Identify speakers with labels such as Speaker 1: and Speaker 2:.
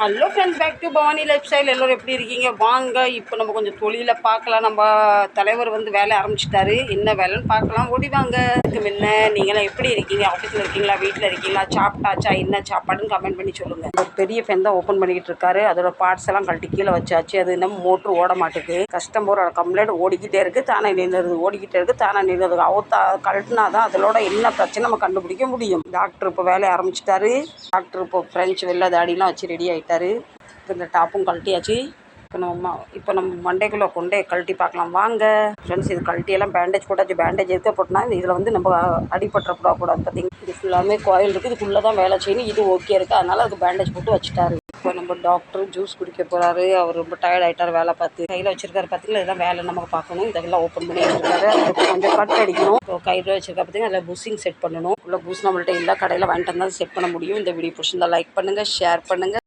Speaker 1: Hello friends, back to Bhavani lifestyle. எல்லோரும் எப்படி இருக்கீங்க? வாங்க இப்போ நம்ம கொஞ்சம் தொழிலை பார்க்கலாம். நம்ம தலைவர் வேலை ஆரம்பிச்சிட்டாரு. என்ன வேலைன்னு பார்க்கலாம். ஓடி வாங்க. இதுக்கு முன்ன நீங்களாம் எப்படி இருக்கீங்க? ஆஃபீஸில் இருக்கீங்களா, வீட்டில் இருக்கீங்களா, சாப்பிட்டாச்சா, என்ன சாப்பாடுன்னு கமெண்ட் பண்ணி சொல்லுங்கள். ஒரு பெரிய ஃபேன் தான் ஓப்பன் பண்ணிக்கிட்டு இருக்காரு. அதோட பார்ட்ஸ் எல்லாம் கழட்டி கீழே வச்சாச்சு. அது இன்னும் மோட்ரு ஓட மாட்டேங்குது. கஸ்டமரோட கம்ப்ளைண்ட் ஓடிக்கிட்டே இருக்குது, தானே நின்றுது. ஓடிக்கிட்டே இருக்குது, தானே நின்றுது. கழட்டினா தான் அதோட என்ன பிரச்சனை நம்ம கண்டுபிடிக்க முடியும். டாக்டர் இப்போ வேலையை ஆரம்பிச்சிட்டாரு. டாக்டர் இப்போ ஃப்ரெஞ்சு வெள்ளை தாடிலாம் வச்சு ரெடி ஆகிட்டாரு. இந்த டாப்பும் கழட்டியாச்சு. இப்போ நம்ம மண்டைக்குள்ளே கொண்டே கழட்டி பார்க்கலாம் வாங்க ஃப்ரெண்ட்ஸ். இது கழட்டியெல்லாம் பேண்டேஜ் போட்டாச்சு. பேண்டேஜ் எதுக்க போட்டோம்னா இதில் நம்ம அடிபட்டுறக்கூடாது. பார்த்தீங்கன்னா இது ஃபுல்லாமே கோயில் இருக்குது. இதுக்குள்ளே தான் வேலை செய்யணும். இது ஓகே இருக்குது, அதனால் அதுக்கு பேண்டேஜ் போட்டு வச்சுட்டாரு. இப்போ நம்ம டாக்டர் ஜூஸ் குடிக்க போகிறாரு. அவர் ரொம்ப டயர்ட் ஆகிட்டார் வேலை பார்த்து. கையில் வச்சிருக்காரு பார்த்தீங்களா, இதெல்லாம் வேலை நமக்கு பார்க்கணும். இதெல்லாம் ஓப்பன் பண்ணி வச்சிருக்காரு. அதுக்கு கொஞ்சம் கட் அடிக்கணும். இப்போ கையில் வச்சிருக்கா பார்த்தீங்கன்னா அதில் புஷிங் செட் பண்ணணும். உள்ள புஷ் நம்மள்ட்ட எல்லா கடையில் வாங்கிட்டு வந்தால் செட் பண்ண முடியும். இந்த வீடியோ பிடிச்சிருந்தா லைக் பண்ணுங்கள், ஷேர் பண்ணுங்கள்.